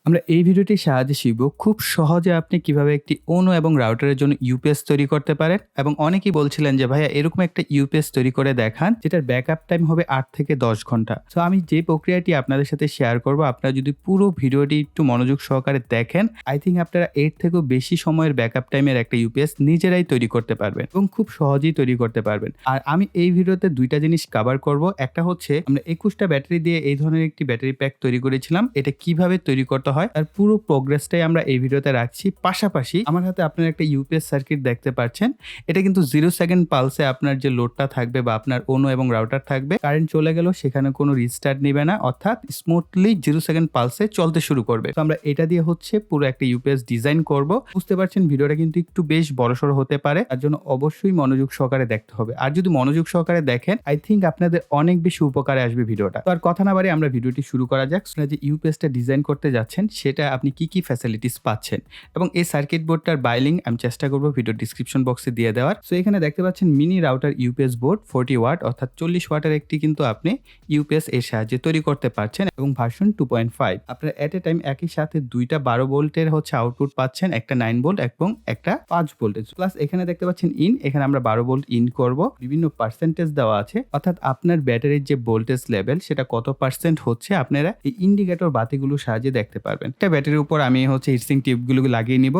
আমরা এই ভিডিওটির সাহায্যে শিখব খুব সহজে আপনি কিভাবে একটি ONU এবং রাউটারের জন্য ইউপিএস তৈরি করতে পারেন। এবং অনেকেই বলছিলেন যে ভাইয়া এরকম একটা ইউপিএস তৈরি করে দেখান যেটার ব্যাকআপ টাইম হবে 8 থেকে 10 ঘন্টা। সো আমি যে প্রক্রিয়াটি আপনাদের সাথে শেয়ার করব, আপনারা যদি পুরো ভিডিওটি একটু মনোযোগ সহকারে দেখেন, আই থিঙ্ক আপনারা এর থেকেও বেশি সময়ের ব্যাকআপ টাইমের একটা ইউপিএস নিজেরাই তৈরি করতে পারবেন এবং খুব সহজেই তৈরি করতে পারবেন। আর আমি এই ভিডিওতে দুইটা জিনিস কভার করব। একটা হচ্ছে আমরা 21টা ব্যাটারি দিয়ে এই ধরনের একটি ব্যাটারি প্যাক তৈরি করেছিলাম, এটা কিভাবে তৈরি করতে হয় তার পুরো প্রোগ্রেসটাই আমরা এই ভিডিওতে রাখছি। পাশাপাশি আমার হাতে আপনারা একটা ইউপিএস সার্কিট দেখতে পাচ্ছেন, এটা কিন্তু 0 সেকেন্ড পালসে আপনার যে লোডটা থাকবে বা আপনার ONU এবং রাউটার থাকবে, কারেন্ট চলে গেল সেখানে কোনো রিস্টার্ট নেবে না, অর্থাৎ স্মুথলি 0 সেকেন্ড পালসে চলতে শুরু করবে। তো আমরা এটা দিয়ে হচ্ছে পুরো একটা ইউপিএস ডিজাইন করব। বুঝতে পারছেন ভিডিওটা কিন্তু একটু বেশ বড়সড় হতে পারে, তার জন্য অবশ্যই মনোযোগ সহকারে দেখতে হবে। আর যদি মনোযোগ সহকারে দেখেন, আই থিঙ্ক আপনাদের অনেক বেশি উপকারে আসবে ভিডিওটা। তো আর কথা না বাড়িয়ে আমরা ভিডিওটি শুরু করা যাক। যে ইউপিএসটা ডিজাইন করতে যাচ্ছেন সেটা আপনি কি কি ফ্যাসিলিটিস পাচ্ছেন এবং এই সার্কিট বোর্ডটার বাইলিং আমি চেষ্টা করব ভিডিও ডিসক্রিপশন বক্সে দিয়ে দেওয়ার। সো এখানে দেখতে পাচ্ছেন mini router UPS board 40 watt অর্থাৎ 40 ওয়াটের একটি কিন্তু আপনি ইউপিএস এর সাহায্যে তৈরি করতে পারছেন এবং ভার্সন 2.5। আপনারা এট এ টাইম একই সাথে দুইটা 12 ভোল্টের হচ্ছে আউটপুট পাচ্ছেন, একটা 9 ভোল্ট এবং একটা 5 ভোল্টেজ। প্লাস এখানে দেখতে পাচ্ছেন এখানে আমরা 12 ভোল্ট ইন করব, বিভিন্ন পার্সেন্টেজ দেওয়া আছে, অর্থাৎ আপনার ব্যাটারির যে ভোল্টেজ লেভেল সেটা কত পার্সেন্ট হচ্ছে আপনারা এই ইন্ডিকেটর বাতিগুলোর সাহায্যে দেখতে পারবেন। একটা ব্যাটারির উপর আমি হচ্ছে হিটসিং টিউবগুলো লাগিয়ে নিব।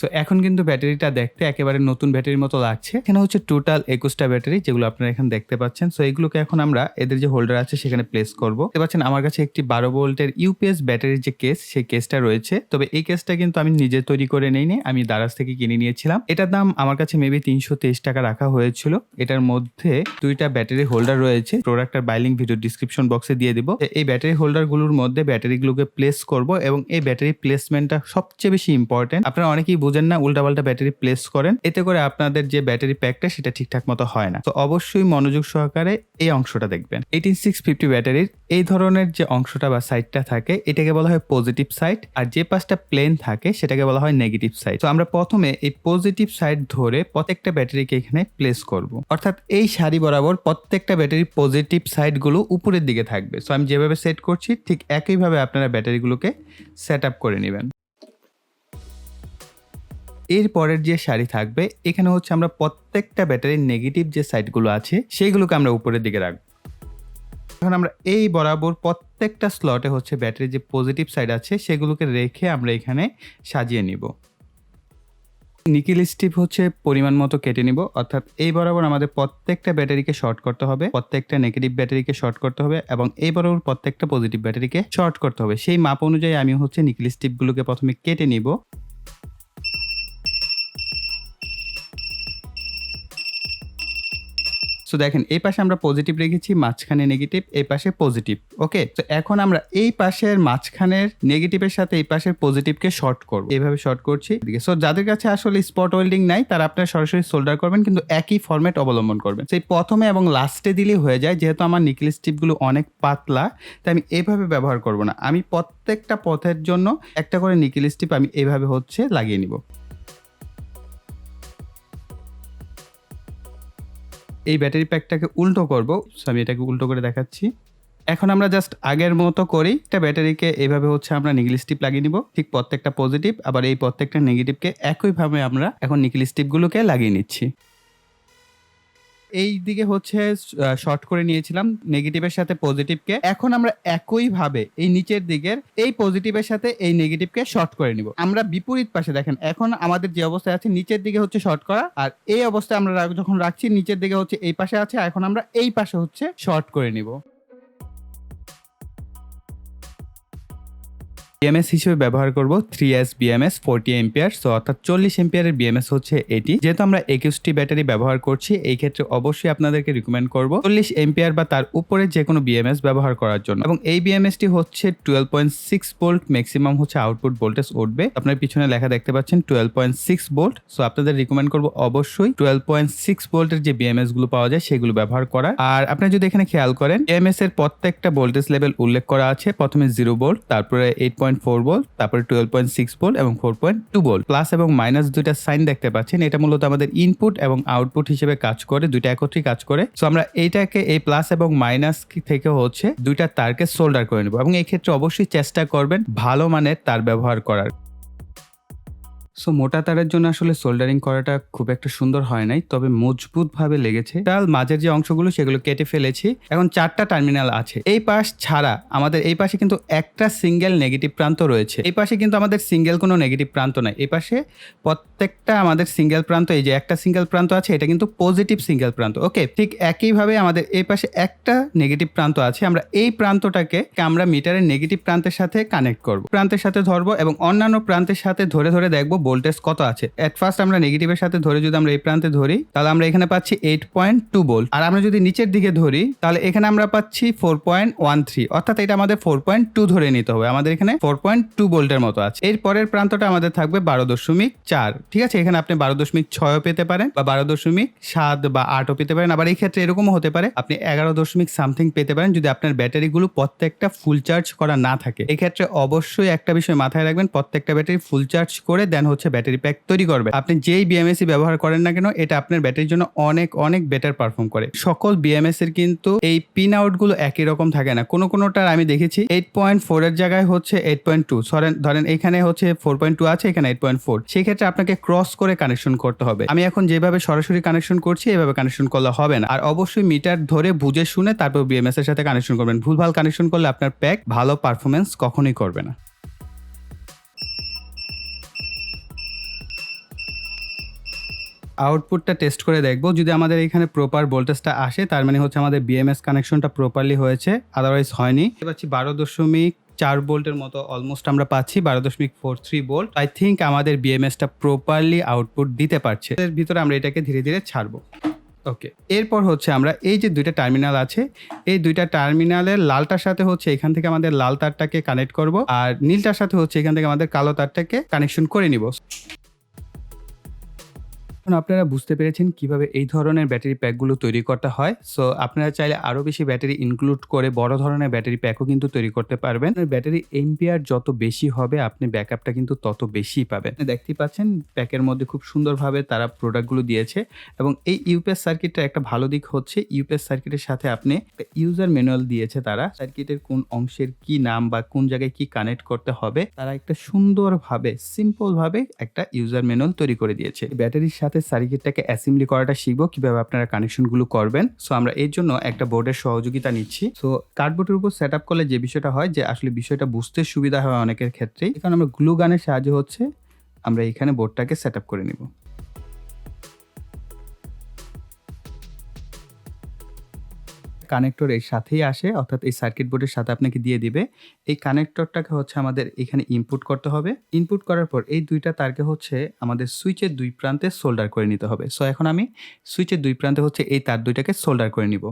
সো এখন কিন্তু ব্যাটারিটা দেখতে একেবারে নতুন ব্যাটারির মতো লাগছে। এখানে হচ্ছে টোটাল 21টা ব্যাটারি যেগুলো আপনারা এখানে দেখতে পাচ্ছেন। সো এগুলোকে এখন আমরা এদের যে হোল্ডার আছে সেখানে প্লেস করব। দেখতে পাচ্ছেন আমার কাছে একটি 12 ভোল্টের ইউপিএস ব্যাটারির যে কেস, সেই কেসটা রয়েছে। তবে এই কেসটা কিন্তু আমি নিজে তৈরি করে নেইনি, আমি দারাজ থেকে কিনে নিয়েছিলাম। এটার দাম আমার কাছে মেবি 323 টাকা রাখা হয়েছিল। এটার মধ্যে দুইটা ব্যাটারি হোল্ডার রয়েছে, প্রোডাক্টের বাইলিং ভিডিও ডিসক্রিপশন বক্সে দিয়ে দিব। এই ব্যাটারি হোল্ডারগুলোর মধ্যে ব্যাটারিগুলোকে প্লেস করব এবং এই ব্যাটারি প্লেসমেন্টটা সবচেয়ে বেশি ইম্পর্টেন্ট। আপনারা অনেকেই বুঝেন না, উল্টাপাল্টা ব্যাটারি প্লেস করেন, এতে করে আপনাদের যে ব্যাটারি প্যাকটা সেটা ঠিকঠাক মতো হয় না। তো অবশ্যই মনোযোগ সহকারে এই অংশটা দেখবেন। 18650 ব্যাটারির এই ধরনের যে অংশটা বা সাইডটা থাকে এটাকে বলা হয় পজিটিভ সাইড, আর যে পাশটা প্লেন থাকে সেটাকে বলা হয় নেগেটিভ সাইড। তো আমরা প্রথমে এই পজিটিভ সাইড ধরে প্রত্যেকটা ব্যাটারিকে এখানে প্লেস করব, অর্থাৎ এই সারি বরাবর প্রত্যেকটা ব্যাটারির পজিটিভ সাইডগুলো উপরের দিকে থাকবে। সো আমি যেভাবে সেট করছি ঠিক একইভাবে আপনারা ব্যাটারিগুলোকে সেট আপ করে নেবেন। এর পরের যে সারি থাকবে এখানে হচ্ছে আমরা প্রত্যেকটা ব্যাটারির নেগেটিভ যে সাইডগুলো আছে সেইগুলোকে আমরা উপরের দিকে রাখবো। এখন আমরা এই বরাবর প্রত্যেকটা স্লটে হচ্ছে ব্যাটারির যে পজিটিভ সাইড আছে সেগুলোকে রেখে আমরা এখানে সাজিয়ে নিব। নিকেল স্ট্রিপ হচ্ছে পরিমাণ মতো কেটে নিব, অর্থাৎ এই বরাবর আমাদের প্রত্যেকটা ব্যাটারিকে শর্ট করতে হবে, প্রত্যেকটা নেগেটিভ ব্যাটারিকে শর্ট করতে হবে এবং এই বরাবর প্রত্যেকটা পজিটিভ ব্যাটারিকে শর্ট করতে হবে। সেই মাপ অনুযায়ী আমি হচ্ছে নিকেল স্ট্রিপগুলোকে প্রথমে কেটে নিব। সো দেখেন এই পাশে আমরা পজিটিভ রেখেছি, মাঝখানে নেগেটিভ, এই পাশে পজিটিভ। ওকে, তো এখন আমরা এই পাশের মাঝখানের নেগেটিভের সাথে এই পাশের পজিটিভকে শর্ট করব, এইভাবে শর্ট করছি। সো যাদের কাছে আসলে স্পট ওয়েল্ডিং নাই তারা আপনারা সরাসরি সোল্ডার করবেন, কিন্তু একই ফরম্যাট অবলম্বন করবেন। সেই প্রথমে এবং লাস্টে দিলেই হয়ে যায়, যেহেতু আমার নিকেল স্ট্রিপগুলো অনেক পাতলা তাই আমি এইভাবে ব্যবহার করব না, আমি প্রত্যেকটা পথের জন্য একটা করে নিকেল স্ট্রিপ আমি এইভাবে হচ্ছে লাগিয়ে নিব। এই ব্যাটারি প্যাকটাকে উল্টো করব, সো আমি এটাকে উল্টো করে দেখাচ্ছি। এখন আমরা জাস্ট আগের মতো করেই একটা ব্যাটারিকে এইভাবে হচ্ছে আমরা নিকেল স্ট্রিপ লাগিয়ে নিব, ঠিক প্রত্যেকটা পজিটিভ আবার এই প্রত্যেকটা নেগেটিভকে একইভাবে আমরা এখন নিকেল স্ট্রিপগুলোকে লাগিয়ে নিচ্ছি। এই দিকে হচ্ছে শর্ট করে নিয়েছিলাম নেগেটিভের সাথে পজিটিভকে, এখন আমরা একইভাবে এই নিচের দিকের এই পজিটিভের সাথে এই নেগেটিভকে শর্ট করে নিব। আমরা বিপরীত পাশে দেখেন এখন আমাদের যে অবস্থায় আছে নিচের দিকে হচ্ছে শর্ট করা, আর এই অবস্থায় আমরা যখন রাখছি নিচের দিকে হচ্ছে এই পাশে আছে, এখন আমরা এই পাশে হচ্ছে শর্ট করে নিব। বিএমএস হিসেবে ব্যবহার করব 3S বিএমএস 40 এম্পিয়ার, সো অর্থাৎ 40 এম্পিয়ারের বিএমএস হচ্ছে এটি। যেহেতু আমরা 21টি ব্যাটারি ব্যবহার করছি এই ক্ষেত্রে অবশ্যই আপনাদেরকে রিকমেন্ড করব 40 এম্পিয়ার বা তার উপরে যে কোনো বিএমএস ব্যবহার করার জন্য। এবং এই বিএমএসটি হচ্ছে 12.6 ভোল্ট ম্যাক্সিমাম হচ্ছে আউটপুট ভোল্টেজ উঠবে। আপনার পিছনে লেখা দেখতে পাচ্ছেন 12.6 ভোল্ট। সো আপনাদের রিকমেন্ড করব অবশ্যই 12.6 ভোল্টের যে বিএমএস গুলো পাওয়া যায় সেগুলো ব্যবহার করা। আর আপনি যদি এখানে খেয়াল করেন বিএমএস এর প্রত্যেকটা ভোল্টেজ লেভেল উল্লেখ করা আছে, প্রথমে 0 ভোল্ট, তারপরে 8.5 12.4 ভোল্ট, তারপরে 12.6 ভোল্ট এবং 4.2 ভোল্ট। প্লাস এবং মাইনাস দুইটা সাইন দেখতে পাচ্ছেন, এটা মূলত আমাদের ইনপুট এবং আউটপুট হিসেবে কাজ করে, দুইটা একত্রেই কাজ করে। সো আমরা এইটাকে এই প্লাস এবং মাইনাস থেকে হচ্ছে দুইটা তারকে সোল্ডার করে নেব, এবং এই ক্ষেত্রে অবশ্যই চেষ্টা করবেন ভালো মানের তার ব্যবহার করার। সো মোটা তারের জন্য আসলে সোল্ডারিং করাটা খুব একটা সুন্দর হয় নাই, তবে মজবুতভাবে লেগেছে। তার মাঝের যে অংশগুলো সেগুলো কেটে ফেলেছি। এখন 4টা টার্মিনাল আছে। এই পাশ ছাড়া আমাদের এই পাশে কিন্তু একটা সিঙ্গেল নেগেটিভ প্রান্ত রয়েছে। এই পাশে কিন্তু আমাদের সিঙ্গেল কোনো নেগেটিভ প্রান্ত নাই। এই পাশে প্রত্যেকটা আমাদের সিঙ্গেল প্রান্ত, এই যে একটা সিঙ্গেল প্রান্ত আছে, এটা কিন্তু পজিটিভ সিঙ্গেল প্রান্ত। ওকে, ঠিক একইভাবে আমাদের এই পাশে একটা নেগেটিভ প্রান্ত আছে। আমরা এই প্রান্তটাকে আমরা মিটারের নেগেটিভ প্রান্তের সাথে কানেক্ট করব, প্রান্তের সাথে ধরবো এবং অন্যান্য প্রান্তের সাথে ধরে ধরে দেখবো ভোল্টেজ কত আছে। এট ফার্স্ট আমরা নেগেটিভের সাথে ধরে যদি আমরা এই প্রান্তে ধরি, তাহলে আমরা এখানে পাচ্ছি 8.2 ভোল্ট। আর আমরা যদি নিচের দিকে ধরি, তাহলে এখানে আমরা পাচ্ছি 4.13, অর্থাৎ এটা আমাদের 4.2 ধরে নিতে হবে। আমাদের এখানে 4.2 ভোল্টের মতো আছে। এর পরের প্রান্তটা আমাদের থাকবে 12.4। ঠিক আছে, এখানে আপনি 12.6 পেতে পারেন, বা 12.7 বা 8ও পেতে পারেন। আবার এই ক্ষেত্রে এরকমও হতে পারে আপনি 11 সামথিং পেতে পারেন, যদি আপনার ব্যাটারিগুলো প্রত্যেকটা ফুল চার্জ করা না থাকে। এই ক্ষেত্রে অবশ্যই একটা বিষয় মাথায় রাখবেন, প্রত্যেকটা ব্যাটারি ফুল চার্জ করে দেন হচ্ছে ব্যাটারি প্যাক তৈরি করবে। আপনি যেই বিএমএসি ব্যবহার করেন না কেন, এটা আপনার ব্যাটারির জন্য অনেক অনেক বেটার পারফর্ম করে। সকল বিএমএস এর কিন্তু এই পিন আউট গুলো একই রকম থাকে না। কোনোটার আমি দেখেছি 8.4 এর জায়গায় হচ্ছে 8.2, ধরেন এখানে হচ্ছে 4.2 আছে, এখানে 8.4। সেই ক্ষেত্রে আপনাকে ক্রস করে কানেকশন করতে হবে। আমি এখন যেভাবে সরাসরি কানেকশন করছি, এভাবে কানেকশন করলে হবে না। আর অবশ্যই মিটার ধরে বুঝে শুনে তারপর বিএমএস এর সাথে কানেকশন করবেন। ভুলভাল কানেকশন করলে আপনার প্যাক ভালো পারফরমেন্স কখনোই করবে না। আউটপুটটা টেস্ট করে দেখবো, যদি আমাদের এখানে প্রপার ভোল্টেজটা আসে, তার মানে হচ্ছে আমাদের বিএমএস কানেকশনটা প্রপারলি হয়েছে, আদারওয়াইজ হয়নি। পাচ্ছি 12.4 ভোল্টের মতো অলমোস্ট আমরা পাচ্ছি, 12.43 ভোল্ট। আই থিঙ্ক আমাদের বিএমএসটা প্রপারলি আউটপুট দিতে পারছে। এর ভিতরে আমরা এটাকে ধীরে ধীরে ছাড়বো। ওকে, এরপর হচ্ছে আমরা এই যে দুইটা টার্মিনাল আছে, এই দুইটা টার্মিনালের লালটার সাথে হচ্ছে এখান থেকে আমাদের লাল তারটাকে কানেক্ট করব, আর নীলটার সাথে হচ্ছে এখান থেকে আমাদের কালো তারটাকে কানেকশন করে নিব। এখন আপনারা বুঝতে পেরেছেন কিভাবে এই ধরনের ব্যাটারি প্যাকগুলো তৈরি করতে হয়। সো আপনারা চাইলে আরো বেশি ব্যাটারি ইনক্লুড করে বড় ধরনের ব্যাটারি প্যাকও কিন্তু তৈরি করতে পারবেন। ব্যাটারি এম্পিয়ার যত বেশি হবে, আপনি ব্যাকআপটা কিন্তু তত বেশি পাবেন। দেখতেই পাচ্ছেন প্যাকের মধ্যে খুব সুন্দরভাবে তারা প্রোডাক্টগুলো দিয়েছে। এবং এই ইউপিএস সার্কিটটার একটা ভালো দিক হচ্ছে, ইউপিএস সার্কিটের সাথে আপনি ইউজার ম্যানুয়াল দিয়েছে তারা, সার্কিটের কোন অংশের কি নাম বা কোন জায়গায় কি কানেক্ট করতে হবে, তারা একটা সুন্দরভাবে সিম্পল ভাবে একটা ইউজার ম্যানুয়াল তৈরি করে দিয়েছে। ব্যাটারির সাথে সার্কিটটাকে অ্যাসেম্বলি করাটা শিখবো, কিভাবে আপনারা কানেকশনগুলো করবেন। সো আমরা এর জন্য একটা বোর্ডের সহযোগিতা নিচ্ছি। সো কার্ডবোর্ডের উপর সেট আপ করলে যে বিষয়টা হয়, যে আসলে বিষয়টা বুঝতে সুবিধা হয় অনেকের ক্ষেত্রেই। এখানে আমরা গ্লু গানের সাহায্য হচ্ছে আমরা এখানে বোর্ডটাকে সেট আপ করে নিব। কানেক্টর এর সাথেই আসে, অর্থাৎ এই সার্কিট বোর্ডের সাথে আপনাকে দিয়ে দিবে। এই কানেক্টরটাকে হচ্ছে আমাদের এখানে ইনপুট করতে হবে। ইনপুট করার পর এই দুইটা তারকে হচ্ছে আমাদের সুইচের দুই প্রান্তে সোল্ডার করে নিতে হবে। সো এখন আমি সুইচের দুই প্রান্তে হচ্ছে এই তার দুইটাকে সোল্ডার করে নিব।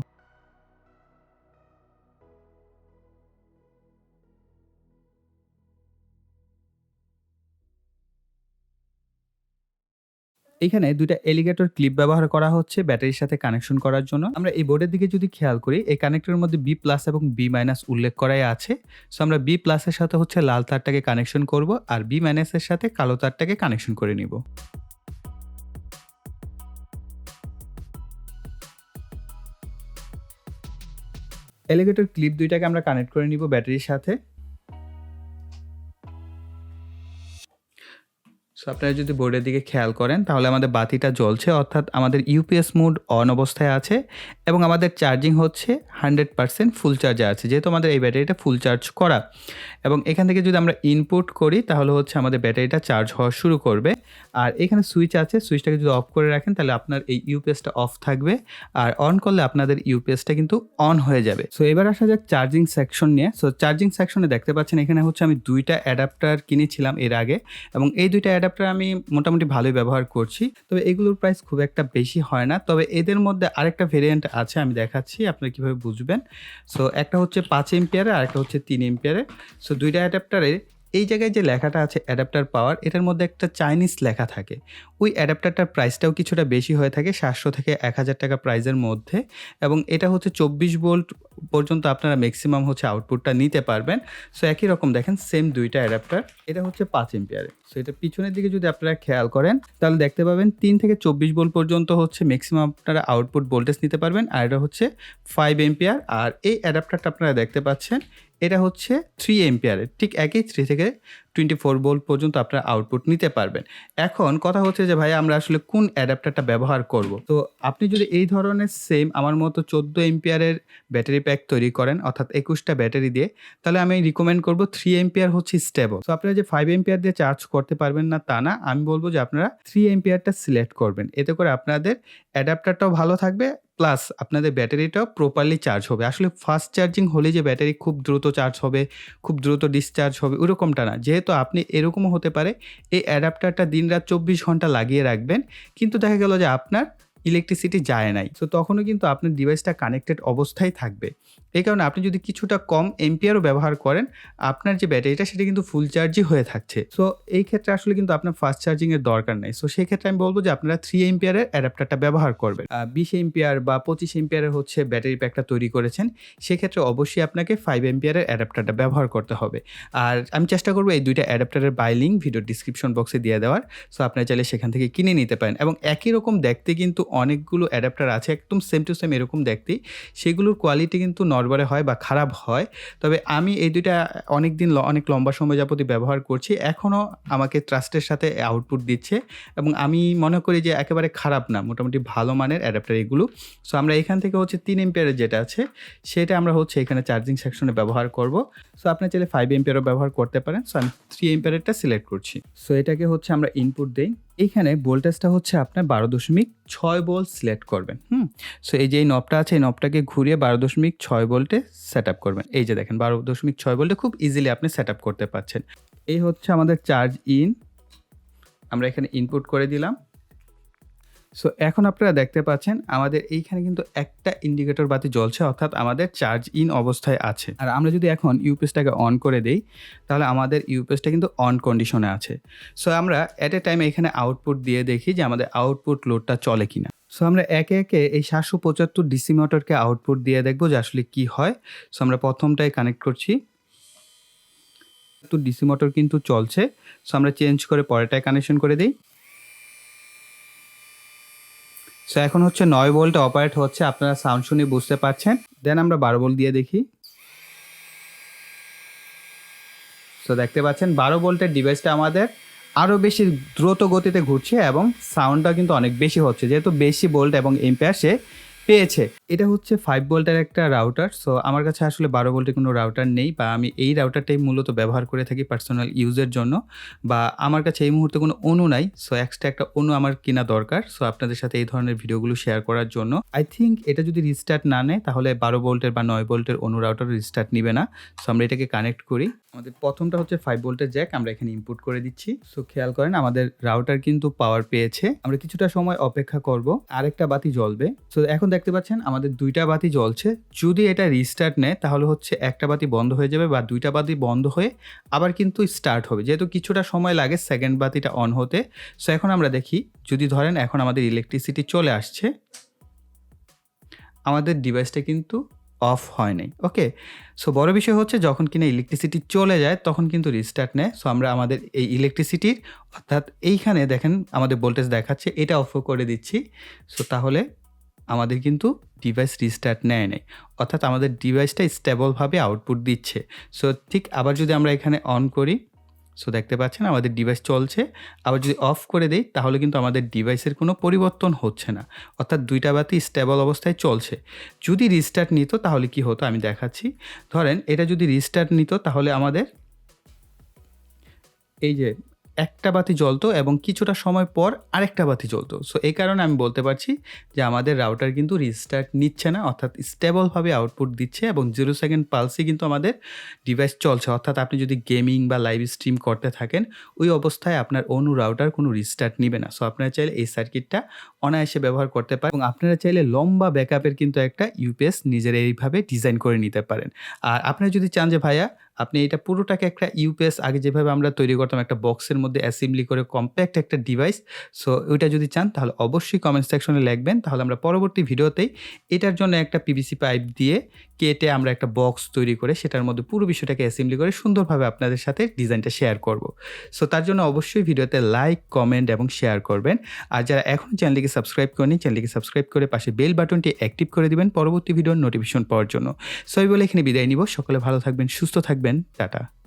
এখানে দুইটা এলিগেটর ক্লিপ ব্যবহার করা হচ্ছে ব্যাটারির সাথে কানেকশন করার জন্য। আমরা এই বোর্ডের দিকে যদি খেয়াল করি, এই কানেক্টরের মধ্যে বি প্লাস এবং বি মাইনাস উল্লেখ করাই আছে। সো আমরা বি প্লাসের সাথে হচ্ছে লাল তারটাকে কানেকশন করব, আর বি মাইনাসের সাথে কালো তারটাকে কানেকশন করে নিব। এলিগেটর ক্লিপ দুইটাকে আমরা কানেক্ট করে নিব ব্যাটারির সাথে। সো আপনারা যদি বোর্ডের দিকে খেয়াল করেন, তাহলে আমাদের বাতিটা জ্বলছে, অর্থাৎ আমাদের ইউপিএস মোড অন অবস্থায় আছে এবং আমাদের চার্জিং হচ্ছে 100% ফুল চার্জে আছে, যেহেতু আমাদের এই ব্যাটারিটা ফুল চার্জ করা। এবং এখান থেকে যদি আমরা ইনপুট করি, তাহলে হচ্ছে আমাদের ব্যাটারিটা চার্জ হওয়া শুরু করবে। আর এখানে সুইচ আছে, সুইচটাকে যদি অফ করে রাখেন, তাহলে আপনার এই ইউপিএসটা অফ থাকবে, আর অন করলে আপনাদের ইউপিএসটা কিন্তু অন হয়ে যাবে। সো এবার আসা যাক চার্জিং সেকশন নিয়ে। সো চার্জিং সেকশনে দেখতে পাচ্ছেন এখানে হচ্ছে আমি দুইটা অ্যাডাপ্টার কিনেছিলাম এর আগে, এবং এই দুইটা অ্যাডাপ্টার আমি মোটামুটি ভালোই ব্যবহার করছি। তবে এগুলোর প্রাইস খুব একটা বেশি হয় না। তবে এদের মধ্যে আরেকটা ভেরিয়েন্ট আছে, আমি দেখাচ্ছি আপনারা কিভাবে বুঝবেন। সো একটা হচ্ছে 5 এম্পিয়ারের, আর একটা হচ্ছে 3 এম্পিয়ারের। সো দুইটা অ্যাডাপ্টারে এই জায়গায় যে লেখাটা আছে অ্যাডাপ্টার পাওয়ার, এটার মধ্যে একটা চাইনিজ লেখা থাকে। ওই অ্যাডাপ্টারটার প্রাইসটাও কিছুটা বেশি হয়ে থাকে, ৭০০ থেকে ৳১,০০০ প্রাইসের মধ্যে, এবং এটা হচ্ছে ২৪ ভোল্ট পর্যন্ত আপনারা ম্যাক্সিমাম হচ্ছে আউটপুটটা নিতে পারবেন। সো একই রকম দেখেন সেম ২ টা অ্যাডাপ্টার। এটা হচ্ছে ৫ এম্পিয়ারের। সো এটা পিছনের দিকে যদি আপনারা খেয়াল করেন তাহলে দেখতে পাবেন ৩ থেকে ২৪ ভোল্ট পর্যন্ত হচ্ছে ম্যাক্সিমাম আপনারা আউটপুট ভোল্টেজ নিতে পারবেন। আর এটা হচ্ছে 5 এম্পিয়ার। আর এই অ্যাডাপ্টারটা আপনারা দেখতে পাচ্ছেন এটা হচ্ছে 3 এম্পিয়ারের। ঠিক একই ৩ থেকে 24 ভোল্ট পর্যন্ত আপনারা আউটপুট নিতে পারবেন। এখন কথা হচ্ছে যে ভাই আমরা আসলে কোন অ্যাডাপ্টারটা ব্যবহার করব? তো আপনি যদি এই ধরনের সেম আমার মতো ১৪ এম্পিয়ারের ব্যাটারি প্যাক তৈরি করেন, অর্থাৎ ২১ টা ব্যাটারি দিয়ে, তাহলে আমি রিকমেন্ড করব 3 এম্পিয়ার হচ্ছে স্টেবল। সো আপনারা যে 5 এম্পিয়ার দিয়ে চার্জ করতে পারবেন না তা না। আমি বলব যে আপনারা 3 এম্পিয়ারটা সিলেক্ট করবেন। এতে করে আপনাদের অ্যাডাপ্টারটাও ভালো থাকবে, প্লাস আপনাদের ব্যাটারিটাও প্রপারলি চার্জ হবে। আসলে ফাস্ট চার্জিং হলে যে ব্যাটারি খুব দ্রুত চার্জ হবে, খুব দ্রুত ডিসচার্জ হবে ওরকমটা না। যেহেতু আপনি এরকমও হতে পারে এই অ্যাডাপ্টারটা দিনরাত ২৪ ঘন্টা লাগিয়ে রাখবেন, কিন্তু দেখা গেল যে আপনার ইলেকট্রিসিটি যায় নাই। সো তখনও কিন্তু আপনার ডিভাইসটা কানেক্টেড অবস্থায় থাকবে। এই কারণে আপনি যদি কিছুটা কম এম্পিয়ারও ব্যবহার করেন, আপনার যে ব্যাটারিটা সেটা কিন্তু ফুল চার্জই হয়ে থাকছে। সো এই ক্ষেত্রে আসলে কিন্তু আপনার ফাস্ট চার্জিং এর দরকার নাই। সো সেক্ষেত্রে আমি বলব যে আপনারা 3 এম্পিয়ারের অ্যাডাপ্টারটা ব্যবহার করবেন। ২০ এম্পিয়ার বা ২৫ এম্পিয়ারের হচ্ছে ব্যাটারি প্যাকটা তৈরি করেছেন, সেক্ষেত্রে অবশ্যই আপনাকে 5 এম্পিয়ারের অ্যাডাপ্টারটা ব্যবহার করতে হবে। আর আমি চেষ্টা করব এই ২ টা অ্যাডাপ্টারের বাই লিঙ্ক ভিডিওর ডিসক্রিপশন বক্সে দিয়ে দেওয়ার। সো আপনারা চাইলে সেখান থেকে কিনে নিতে পারেন। এবং একই রকম দেখতে কিন্তু অনেকগুলো অ্যাডাপ্টার আছে একদম সেম টু সেম এরকম দেখতেই। সেগুলোর কোয়ালিটি কিন্তু নড়বড়ে হয় বা খারাপ হয়। তবে আমি এই ২ টা অনেক লম্বা সময় যাবতই ব্যবহার করছি। এখনও আমাকে ট্রাস্টের সাথে আউটপুট দিচ্ছে এবং আমি মনে করি যে একেবারে খারাপ না, মোটামুটি ভালো মানের অ্যাডাপ্টার এগুলো। সো আমরা এখান থেকে হচ্ছে ৩ এম্পিয়ারের যেটা আছে সেটা আমরা হচ্ছে এখানে চার্জিং সেকশনে ব্যবহার করব। সো আপনি চাইলে 5 এম্পিয়ারও ব্যবহার করতে পারেন। সো আমি 3 এম্পিয়ারেরটা সিলেক্ট করছি। সো এটাকে হচ্ছে আমরা ইনপুট দেই। এইখানে ভোল্টেজটা হচ্ছে আপনার ১২.৬ ভোল্ট সিলেক্ট করবেন। সো এই যে এই নবটা আছে, এই নবটাকে ঘুরিয়ে ১২.৬ ভোল্টে সেট আপ করবেন। এই যে দেখেন ১২.৬ ভোল্টে খুব ইজিলি আপনি সেট আপ করতে পারছেন। এই হচ্ছে আমাদের চার্জ ইন। আমরা এখানে ইনপুট করে দিলাম। সো এখন আপনারা দেখতে পাচ্ছেন আমাদের এইখানে কিন্তু একটা ইন্ডিকেটর বাতি জ্বলছে, অর্থাৎ আমাদের চার্জ ইন অবস্থায় আছে। আর আমরা যদি এখন ইউপিএসটাকে অন করে দেই তাহলে আমাদের ইউপিএসটা কিন্তু অন কন্ডিশনে আছে। সো আমরা এট এ টাইম এখানে আউটপুট দিয়ে দেখি যে আমাদের আউটপুট লোডটা চলে কিনা। সো আমরা একে একে এই ৭৭৫ ডিসি মোটরকে আউটপুট দিয়ে দেখবো যে আসলে কি হয়। সো আমরা প্রথমটাই কানেক্ট করছি। তো ডিসি মোটর কিন্তু চলছে। সো আমরা চেঞ্জ করে পরেরটায় কানেকশন করে দিই। সো এখন হচ্ছে ৯ ভোল্টে অপারেট হচ্ছে, আপনারা সাউন্ড শুনে বুঝতে পারছেন। দেন আমরা ১২ ভোল্ট দিয়ে দেখি। সো দেখতে পাচ্ছেন ১২ ভোল্টের ডিভাইসটা আমাদের আরও বেশি দ্রুত গতিতে ঘুরছে এবং সাউন্ডটা কিন্তু অনেক বেশি হচ্ছে, যেহেতু বেশি ভোল্ট এবং এম্পিয়ার সে পেয়েছে। এটা হচ্ছে 5 ভোল্টের একটা রাউটার। সো আমার কাছে আসলে ১২ ভোল্টের কোনো রাউটার নেই, বা আমি এই রাউটারটাই মূলত ব্যবহার করে থাকি পার্সোনাল ইউজের জন্য, বা আমার কাছে এই মুহূর্তে কোনো ONU নাই। সো এক্সট্রা একটা ONU আমার কিনা দরকার। সো আপনাদের সাথে এই ধরনের ভিডিওগুলো শেয়ার করার জন্য। আই থিংক এটা যদি রিস্টার্ট না নেয় তাহলে ১২ ভোল্টের বা ৯ ভোল্টের ONU রাউটার রিস্টার্ট নিবে না। সো আমরা এটাকে কানেক্ট করি। আমাদের প্রথমটা হচ্ছে 5 ভোল্টের জ্যাক, আমরা এখানে ইনপুট করে দিচ্ছি। সো খেয়াল করেন আমাদের রাউটার কিন্তু পাওয়ার পেয়েছে। আমরা কিছুটা সময় অপেক্ষা করব, আরেকটা বাতি জ্বলবে। সো এখন দেখতে পাচ্ছেন আমাদের ২টা বাতি জ্বলছে। যদি এটা রিস্টার্ট নেয় তাহলে হচ্ছে একটা বাতি বন্ধ হয়ে যাবে, বা ২টা বাতি বন্ধ হয়ে আবার কিন্তু স্টার্ট হবে, যেহেতু কিছুটা সময় লাগে সেকেন্ড বাতিটা অন হতে। সো এখন আমরা দেখি, যদি ধরেন এখন আমাদের ইলেকট্রিসিটি চলে আসছে, আমাদের ডিভাইসটা কিন্তু অফ হয় নাই। ওকে, সো বড় বিষয় হচ্ছে যখন কিনা ইলেকট্রিসিটি চলে যায় তখন কিন্তু রিস্টার্ট নেয়। সো আমরা আমাদের এই ইলেকট্রিসিটির, অর্থাৎ এইখানে দেখেন আমাদের ভোল্টেজ দেখাচ্ছে, এটা অফও করে দিচ্ছি। সো তাহলে আমাদের কিন্তু ডিভাইস রিস্টার্ট নেয় নাই, অর্থাৎ আমাদের ডিভাইসটা স্টেবলভাবে আউটপুট দিচ্ছে। সো ঠিক আবার যদি আমরা এখানে অন করি, সো দেখতে পাচ্ছেন আমাদের ডিভাইস চলছে। আবার যদি অফ করে দেই তাহলে কিন্তু আমাদের ডিভাইসের কোনো পরিবর্তন হচ্ছে না, অর্থাৎ ২টা বাতি স্টেবল অবস্থায় চলছে। যদি রিস্টার্ট নিত তাহলে কি হতো আমি দেখাচ্ছি। ধরেন এটা যদি রিস্টার্ট নিত তাহলে আমাদের এই যে একটা বাতি জ্বলতো এবং কিছুটা সময় পর আরেকটা বাতি জ্বলতো। সো এই কারণে আমি বলতে পারছি যে আমাদের রাউটার কিন্তু রিস্টার্ট নিচ্ছে না, অর্থাৎ স্টেবলভাবে আউটপুট দিচ্ছে এবং 0 সেকেন্ড পালসে কিন্তু আমাদের ডিভাইস চলছে। অর্থাৎ আপনি যদি গেমিং বা লাইভ স্ট্রিম করতে থাকেন ওই অবস্থায় আপনার ONU রাউটার কোনো রিস্টার্ট নিবে না। সো আপনারা চাইলে এই সার্কিটটা অনায়াসে ব্যবহার করতে পারেন, এবং আপনারা চাইলে লম্বা ব্যাকআপের কিন্তু একটা ইউপিএস নিজের এইভাবে ডিজাইন করে নিতে পারেন। আর আপনারা যদি চান যে ভাইয়া আপনি এটা পুরোটাকে একটা ইউপিএস আগে যেভাবে আমরা তৈরি করতাম একটা বক্সের মধ্যে অ্যাসেম্বলি করে কম্প্যাক্ট একটা ডিভাইস। সো ওইটা যদি চান তাহলে অবশ্যই কমেন্ট সেকশনে লিখবেন। তাহলে আমরা পরবর্তী ভিডিওতেই এটার জন্য একটা পিভিসি পাইপ দিয়ে কেটে আমরা একটা বক্স তৈরি করে সেটার মধ্যে পুরো বিষয়টাকে অ্যাসেম্বলি করে সুন্দরভাবে আপনাদের সাথে ডিজাইনটা শেয়ার করব। সো তার জন্য অবশ্যই ভিডিওতে লাইক, কমেন্ট এবং শেয়ার করবেন। আর যারা এখনও চ্যানেলটিকে সাবস্ক্রাইব করেনি, চ্যানেলটিকে সাবস্ক্রাইব করে পাশে বেল বাটনটি অ্যাক্টিভ করে দিবেন পরবর্তী ভিডিওর নোটিফিকেশন পাওয়ার জন্য। সো এই বলে এখানে বিদায় নিব। সকলে ভালো থাকবেন, সুস্থ থাকবেন। টাটা।